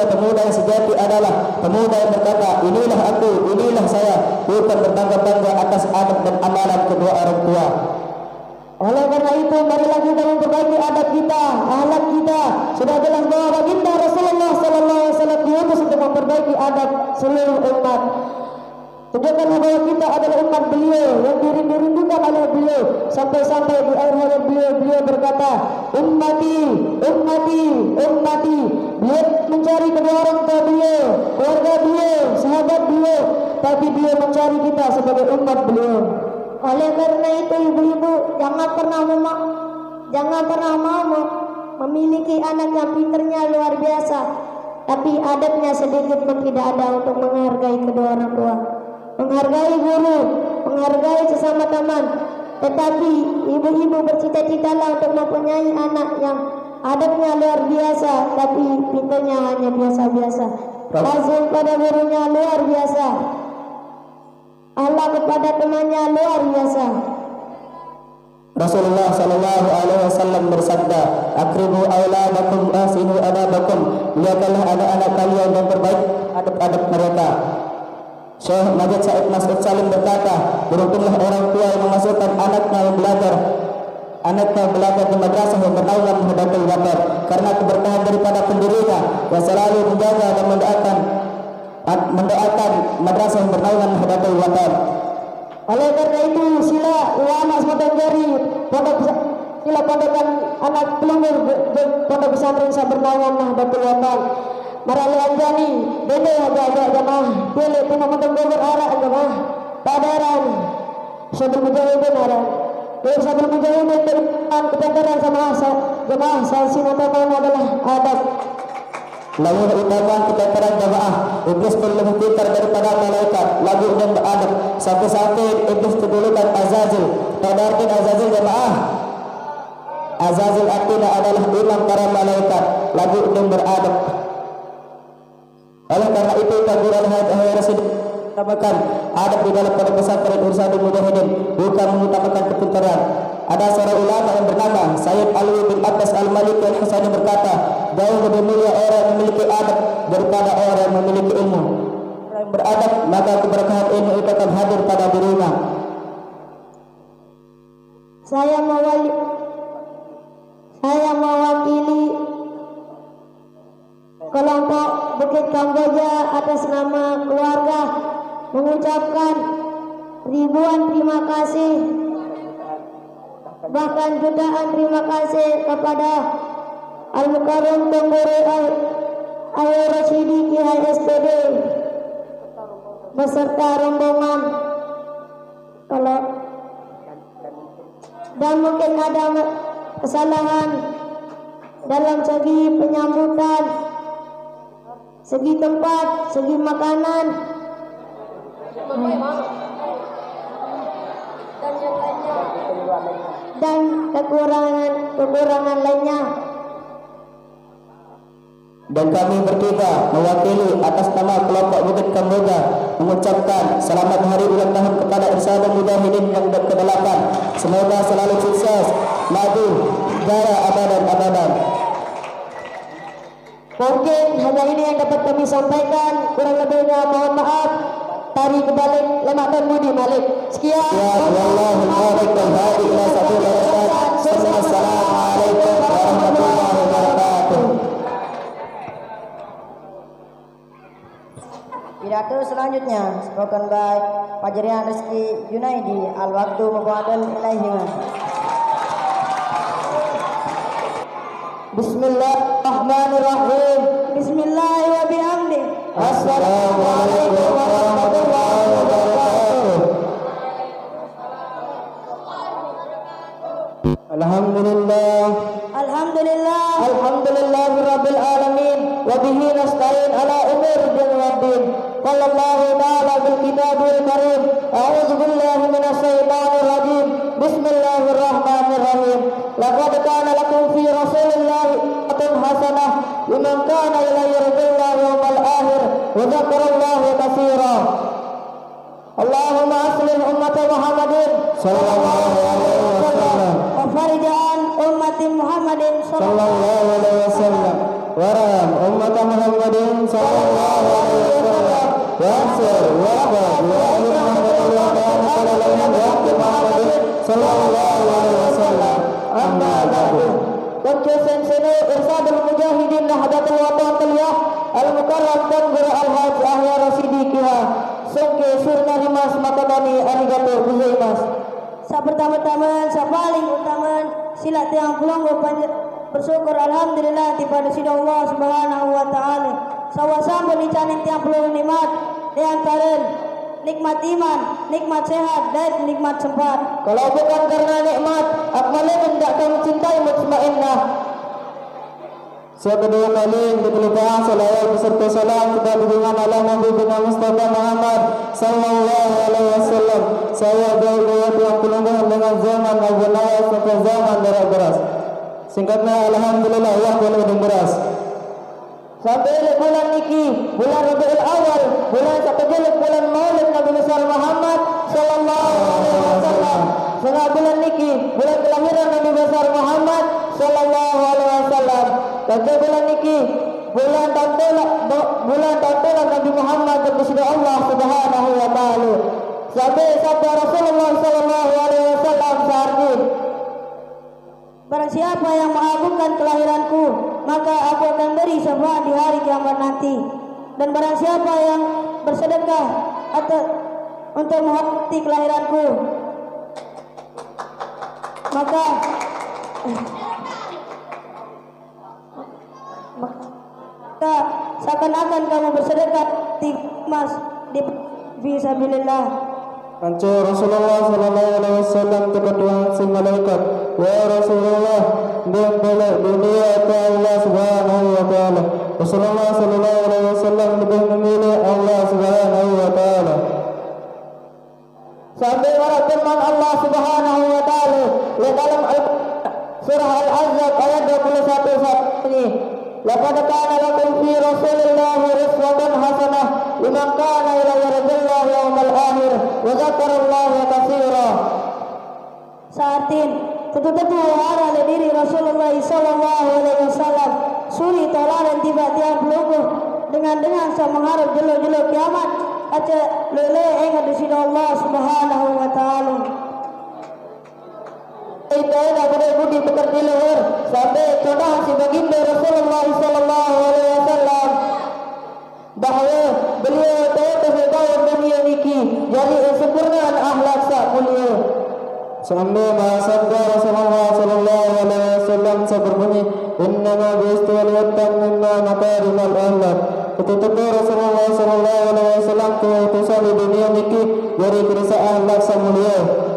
pemuda yang sejati adalah pemuda yang berkata, inilah aku, inilah saya, bukan berbangga-bangga atas adab dan amalan kedua orang tua." Oleh karena itu, marilah kita memperbaiki adab kita, akhlak kita. Sudah jelas bahwa baginda Rasulullah sallallahu alaihi wasallam diutus untuk memperbaiki adab seluruh umat. Tunjukkanlah bahwa kita adalah umat beliau yang dirindukan oleh beliau, sampai-sampai di akhir hayat beliau berkata, "Ummati, ummati, ummati." Beliau mencari kedua orang tua beliau, keluarga beliau, sahabat beliau, tapi beliau mencari kita sebagai umat beliau. Oleh karena itu ibu-ibu jangan pernah mau memiliki anak yang pinternya luar biasa, tapi adabnya sedikit pun tidak ada untuk menghargai kedua orang tua, menghargai guru, menghargai sesama teman. Tetapi ibu-ibu bercita-citalah untuk mempunyai anak yang adabnya luar biasa, tapi pinternya hanya biasa-biasa. Lazim pada gurunya luar biasa, Allah kepada temannya luar biasa. Rasulullah sallallahu alaihi wasallam bersabda, "Akrimu auladakum asinu adabakum." Lihatlah anak-anak kalian dan perbaik adab-adab mereka. Syekh Majid Said Mas'ud Salim berkata, beruntunglah orang tua yang memasukkan anaknya belajar di madrasah yang bernaungan Nahdlatul Wathon, karena keberkahan daripada pendirinya yang selalu menjaga dan mendoakan madrasah yang bernaungan Nahdlatul Wathon. Oleh karena itu sila ulama Sematang Jari sila pondokan anak pelunggur pondok pesantren bernaungan Nahdlatul Wathon Marali Anjani dede aja jamaah pilih tino menteng Bogor arah jamaah padaran Sabul Mujahidin arah Sabul Mujahidin dengan kepenteran sama jamaah sanksi utama adalah adab. Lalu utama kepenteran jamaah, iblis pun lebih pintar daripada malaikat, lagu dan beradab. Sampai-sampai iblis kedulukan Azazil. Pada arti Azazil jamaah, Azazil artinya adalah imam para malaikat, lagu dan beradab. Oleh karena itu Al-Quran Hayat Rasul mengutamakan adab di dalam pada pesantren Ursadul Mujahidin, bukan mengutamakan kepintaran. Ada seorang ulama yang bernama Sayyid Alwi bin Abbas Al-Maliki Al-Hasani berkata, jauh lebih mulia orang yang memiliki adab daripada orang yang memiliki ilmu. Orang yang beradab, maka keberkahan ilmu itu akan hadir pada dirinya. Saya mewakili kelompok Bukit Kamboja atas nama keluarga mengucapkan ribuan terima kasih, bahkan jutaan terima kasih kepada Al-Mukarram Tungguri Ayo Rashidi Kiai SPD beserta rombongan. Dan mungkin ada kesalahan dalam segi penyambutan, segi tempat, segi makanan, dan kekurangan lainnya. Dan kami bertiga mewakili atas nama kelompok Bukit Kamboja mengucapkan selamat hari ulang tahun kepada Irsyadul Mujahidin yang ke-8. Semoga selalu sukses, maju, jaya abadan. Mungkin hanya ini yang dapat kami sampaikan, kurang lebihnya mohon maaf. Tarik kebalik lemak dan budi malik. Sekian. Wallahul muwaffiq wal hadi ila sabilil rasyad. Assalamualaikum warahmatullahi wabarakatuh. Pidato selanjutnya spoken by Fajrian Rizki Junaidi. Al-waktu mubadal ilaihima. Bismillahirrahmanirrahim. Bismillahirrahmanirrahim. Assalamualaikum warahmatullahi wabarakatuh. Alhamdulillah. Alhamdulillahirabbil alamin wa bihi nasta'in ala umuri dunya waddin. Wallahu ta'ala bil kitabil karim. A'udzu billahi minasy syaithanir rajim. Bismillahirrahmanirrahim. Laqad kana lakum fi Rasulillahi uswatun hasanah liman kana yarjullaha wal akhir wa dzakarallaha katsira. Allahumma aslih ummata Muhammadin Sallallahu alaihi wasallam. wa farijan ummati Muhammadin Sallallahu alaihi wasallam. Waram ummat Muhammadin sallallahu alaihi wasallam. Wasir waqad wa sallallahu alaihi wasallam. Amma ba'du. Wakil sini Irsyadul Mujahidin Nahdlatul Wathon Taliyah Al-Mukarram Tungguri Al-Hajj Ahya Rashidi Kiha Sungke Surna Rimas Makodani Arigato Gozaimasu. Sa pertama-tama, sa paling utama sila tiang pelonggo bersyukur alhamdulillah kepada Allah Subhanahu wa taala. Sawasampun dicanin tiang puluh nikmat di antara nikmat iman, nikmat sehat dan nikmat sempat. Kalau bukan karena nikmat, akmalnya tidak kamu cintai mutmainnah. Kedua kali dikelupakan salawat beserta salam kepada junjungan Allah Nabi Mustafa Muhammad sallallahu alaihi wasallam. Saya berdoa yang pelungguhan dengan zaman Abu Nawas sampai zaman darah beras. Singkatnya alhamdulillah Allah boleh beras. Sampai bulan niki, bulan Rabiul Awal, bulan Sakejelik, bulan Maulid Nabi besar Muhammad sallallahu alaihi wasallam. Setengah bulan niki, bulan kelahiran Nabi besar Muhammad sallallahu alaihi wasallam. Pada bulan niki, bulan tantulan Nabi Muhammad kepada Allah Subhanahu wa taala. Sampai Rasulullah sallallahu alaihi wasallam sehari. Barang siapa yang mengagungkan kelahiranku, maka aku akan beri syafaat di hari kiamat nanti. Dan barang siapa yang bersedekah atau untuk menghormati kelahiranku, maka seakan-akan kamu bersedekah di emas di fisabilillah. Kanca Rasulullah sallallahu alaihi wasallam kepada si malaikat, ya Rasulullah, dan balik dunia ke Allah Subhanahu wa taala. Rasulullah sallallahu alaihi wasallam lebih memilih Allah Subhanahu wa taala. Sampai warat firman Allah Subhanahu wa taala di dalam surah Al-Ahzab ayat 21 ini. Laqad kana lakum fi Rasulillahi uswatun hasanah liman kana yarjullaha yawmal akhir wa dzakarallaha katsira. Saatin tentu-tentu arah diri Rasulullah sallallahu alaihi wasallam suri tolaran tiba-tiba pelungguh dengan saya mengharap jelo-jelo kiamat aja lele ingat di sini Allah Subhanahu wa taala. Itulah budi pekerti luhur sampai contoh si baginda Rasulullah sallallahu alaihi wasallam bahawa beliau tahu dunia niki jadi sempurnaan akhlak sak mulia. Sampai sabda Rasulullah sallallahu alaihi wasallam berbunyi, "Innama bi'istu liyutammima makarimal akhlak." Ketika Rasulullah sallallahu alaihi wasallam keutusan di dunia niki jadi kerisa akhlak sak mulia.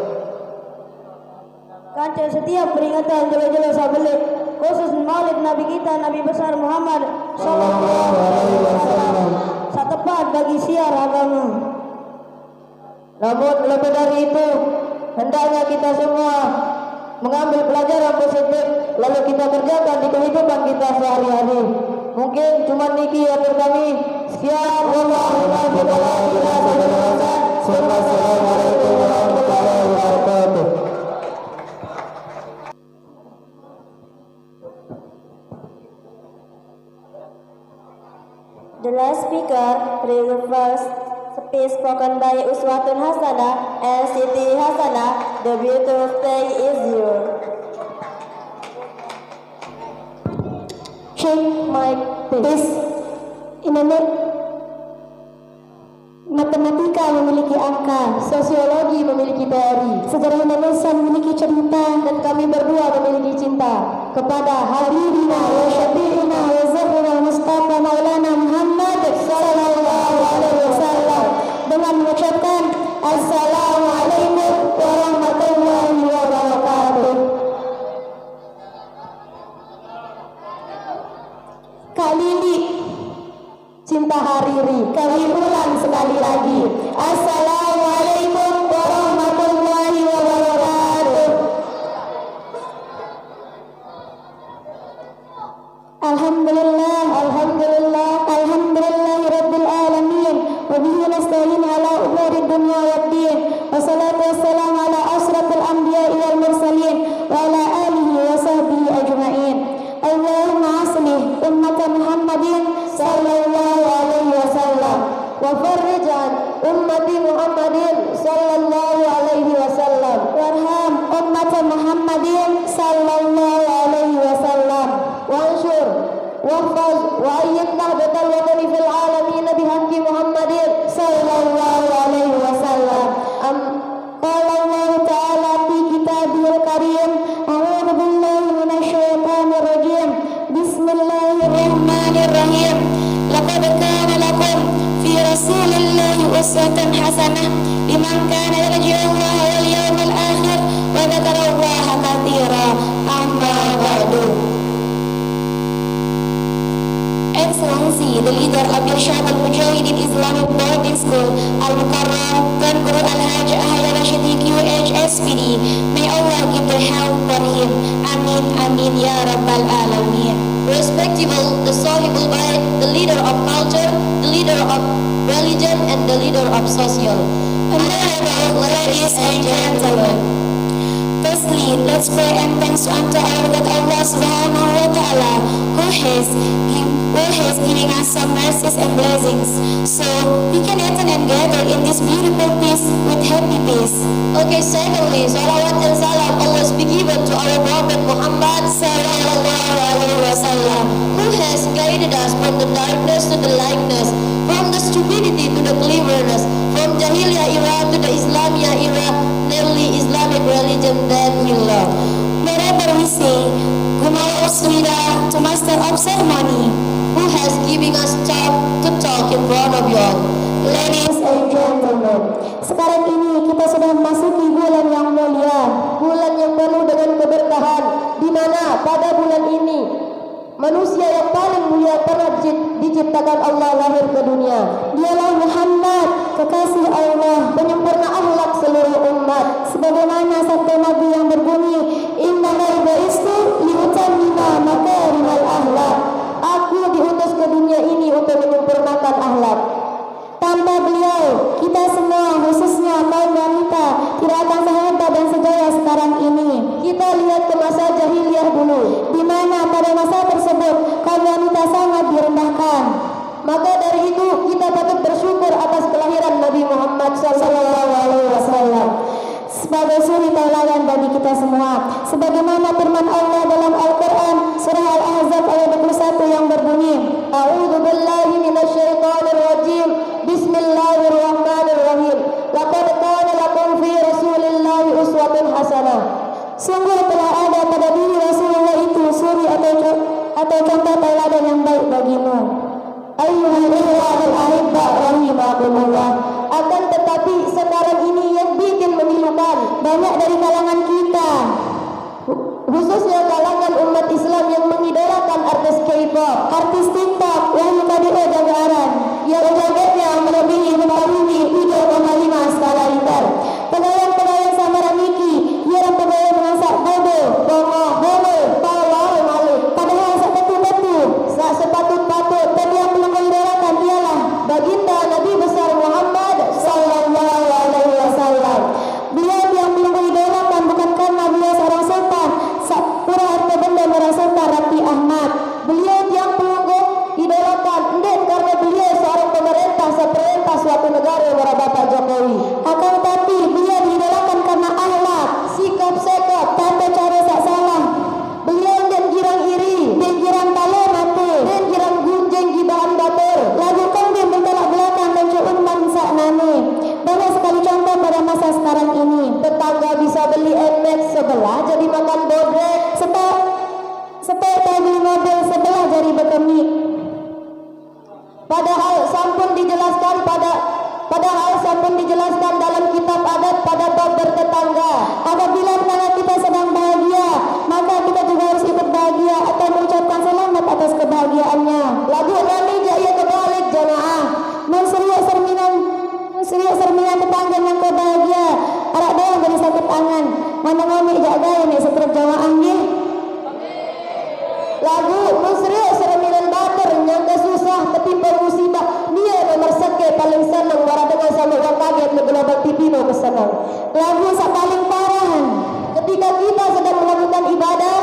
Kancah setiap peringatan jelo-jelo sabelik khusus Maulid Nabi kita Nabi besar Muhammad sallallahu alaihi wasallam tepat bagi siar agama. Namun lebih dari itu, hendaknya kita semua mengambil pelajaran positif lalu kita kerjakan di kehidupan kita sehari-hari. Mungkin cuma niki ya kami. Sekian, wallahualam. Assalamualaikum warahmatullahi wabarakatuh. The last speaker read the first speech spoken by Uswatun Hasanah and Siti Hasanah. The beautiful stage is yours. Check mic please. Matematika memiliki angka, sosiologi memiliki teori, sejarah Indonesia memiliki cerita, dan kami berdua memiliki cinta kepada Habibina wa Syafi'ina wa Zahra Mustafa Maulana Muhammad sallallahu alaihi wasallam dengan mengucapkan Assalamualaikum warahmatullahi wabarakatuh. Kak Lili Cinta Hariri, kami ulang sekali lagi. Assalamualaikum warahmatullahi wabarakatuh. Alhamdulillah, alhamdulillah, alhamdulillahirabbil alamin. Wa bihi nasta'in ala umuri dunya waddin. Wassalatu wassalamu ala asrafil anbiya'i wal mursalin wa ala alihi wa sahbihi ajma'in. Allahumma aslih ummata Muhammadin sallallahu alaihi wasallam wa farrij an ummati Muhammadin sallallahu alaihi wasallam warham ummata Muhammadin sallallahu alaihi wasallam wanshur wahfaz wa ayyid nahdatal watani fil alamin bihamdi Muhammadin sallallahu alaihi wasallam. Qala Allah ta'ala fi kitabihil karim a'udzu billahi minasy syaithanir rajim. الرحيم لقد كان لكم في رسول الله أسوة حسنة لمن كان يرجو الله واليوم الآخر وذكر الله كثيرا أما بعد. Excellency, the leader of Irshad Al-Mujahideen Islamic Boarding School, Al-Mukarram, Tuan Guru Al-Hajj Ahaya Rashidi QH SPD, may Allah give the help for him. Amin, amin, ya Rabbal Alameen. Respectable, the Sahibul Bayt, the leader of culture, the leader of religion, and the leader of social. Honorable ladies and gentlemen, firstly, let's pray and thanks unto our God Allah Subhanahu wa Ta'ala, who has given us some mercies and blessings, so we can attend and gather in this beautiful peace with happy peace. Okay, secondly, salawat and salam always be given to our Prophet Muhammad sallallahu alaihi wasallam, who has guided us from the darkness to the lightness, from the stupidity to the cleverness, from Jahiliyah era to the Islamiyah era, namely Islamic religion that we love. Wherever we say, Gumau Uswida to Master of Ceremony, who has given us talk to talk in front of you all. Ladies and gentlemen, Sekarang ini kita sudah memasuki bulan yang mulia, bulan yang penuh dengan keberkahan, di mana pada bulan ini manusia yang paling mulia pernah diciptakan Allah lahir ke dunia. Dialah Muhammad, kekasih Allah, penyempurna akhlak seluruh umat. sebagaimana sabda Nabi yang berbunyi, Innamal bu'istu liutammima makarimal akhlak. Aku diutus ke dunia ini untuk menyempurnakan akhlak. Tanpa beliau, kita semua, khususnya kaum wanita, tidak akan sehebat dan sejaya sekarang ini. Kita lihat ke masa jahiliyah dulu, Di mana pada masa tersebut kaum wanita sangat direndahkan. maka dari itu kita patut bersyukur atas kelahiran Nabi Muhammad SAW Sebagai suri tauladan bagi kita semua, sebagaimana firman Allah dalam Al-Quran surah Al-Ahzab ayat 21 yang berbunyi, A'udzu billahi minasyaitonir rajim. Bismillahirrahmanirrahim. Laqad kana lakum fi Rasulillahi uswatun hasanah. sungguh telah ada pada diri Rasulullah itu suri atau contoh tauladan yang baik bagimu. Ayyuhal ikhwatul ahibba rahimakumullah. Akan tetapi sekarang ini yang bikin memilukan, Banyak dari kalangan kita, khususnya kalangan umat Islam yang mengidolakan artis K-pop, artis TikTok, Wahyu Kadeo Jagaran, yang jogetnya melebihi 3,5 skala Richter. Pegawai-pegawai Samara Miki, ialah pegawai mengasak bodoh, bomo, tawar, malik. padahal sepatu-patu, Sepatut-patut dan yang belum mengidolakan ialah baginda Nabi besar Muhammad sallallahu alaihi wasallam. beliau yang belum mengidolakan bukan karena beliau seorang sultan, pura harta benda merasakan Raffi Ahmad. Beliau yang pelungguh idolakan enden karena beliau seorang pemerintah seperintah suatu negara mara Bapak Jokowi. Akan tetapi beliau diidolakan karena akhlak, Sikap-sikap tata cara sak salah, beliau dan girang iri, dan jiran talo mati. dan girang gunjeng gibahan batur. Lagu kambing bertolak belakang dan cuun bangsa nani. Banyak sekali contoh pada masa sekarang ini. Tetangga bisa beli NMAX sebelah jadi makan bodrek. Sepeda beli mobil sebelah jari berkemik. Padahal sampun dijelaskan dalam kitab adat pada bab bertetangga. Apabila tetangga kita sedang bahagia, maka kita juga harus ikut bahagia atau mengucapkan selamat atas kebahagiaannya. Lagu nami jaya kebalik jamaah. Serius serminan tetangga yang kebahagia, arak doang dari sakit angan. Mana ngomik jaga ini setruk jamaah nggih. Lagu musri sereminan bater nyangka susah ketimpa musibah. Dia nomor seke paling senang wara dengan sama orang kaget le global TV nomor senang. Lagu sak paling parah Ketika kita sedang melakukan ibadah,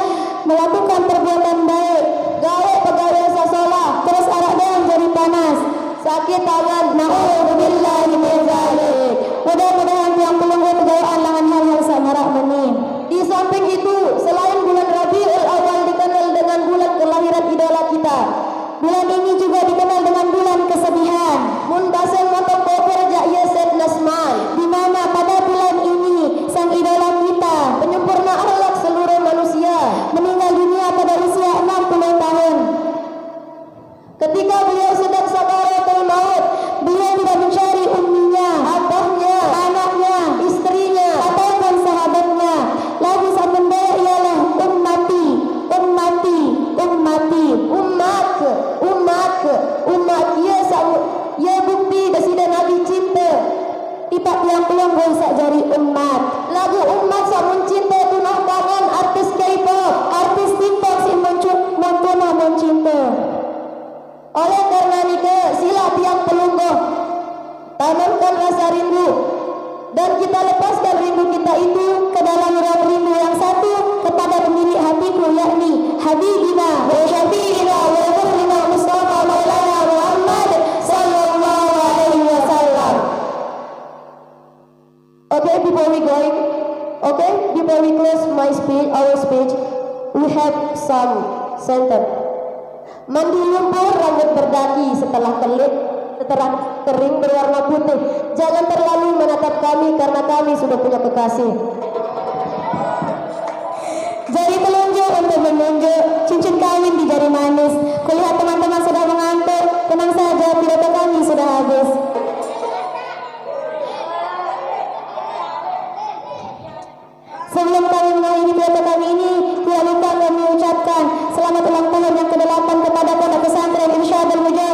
melakukan perbuatan baik, gawe pegawai sasola, terus arak doang jadi panas. sakit tangan, Na'udzubillahi min dzalik. Mudah-mudahan yang pelunggu pegawai langan hal-hal samarak meni. Di samping itu, selain bulan Rabiul Awal dikenal dengan bulan kelahiran idola kita, Bulan ini juga dikenal dengan bulan kesedihan, mun baseng motong koper jaya Said Nasman, di mana pada bulan ini sang idola kita penyempurna akhlak seluruh manusia, meninggal dunia pada usia 60 tahun. pelungguh sak jari umat. Lagu umat sak mencinta tunah tangan artis K-pop, artis TikTok si mentunah mencinta. Oleh karena itu, sila tiang pelungguh tanamkan rasa rindu dan kita lepaskan rindu kita itu ke dalam rindu yang satu kepada pemilik hatiku, yakni Habibina wa Syafi'ina wa Nurina Mustafa Maulana Muhammad sallallahu alaihi wasallam. Okay, before we close our speech, we have some sentence. Mandi lumpur rambut berdaki setelah kering berwarna putih. Jangan terlalu menatap kami karena kami sudah punya kekasih. Jari telunjuk untuk menunjuk, cincin kawin di jari manis. Kulihat teman-teman sudah mengantuk, tenang saja, pidato kami sudah habis. Sebelum kami mengakhiri pidato kami ini, tidak lupa kami ucapkan selamat ulang tahun yang ke-8 kepada Pondok Pesantren Irsyadul Mujahid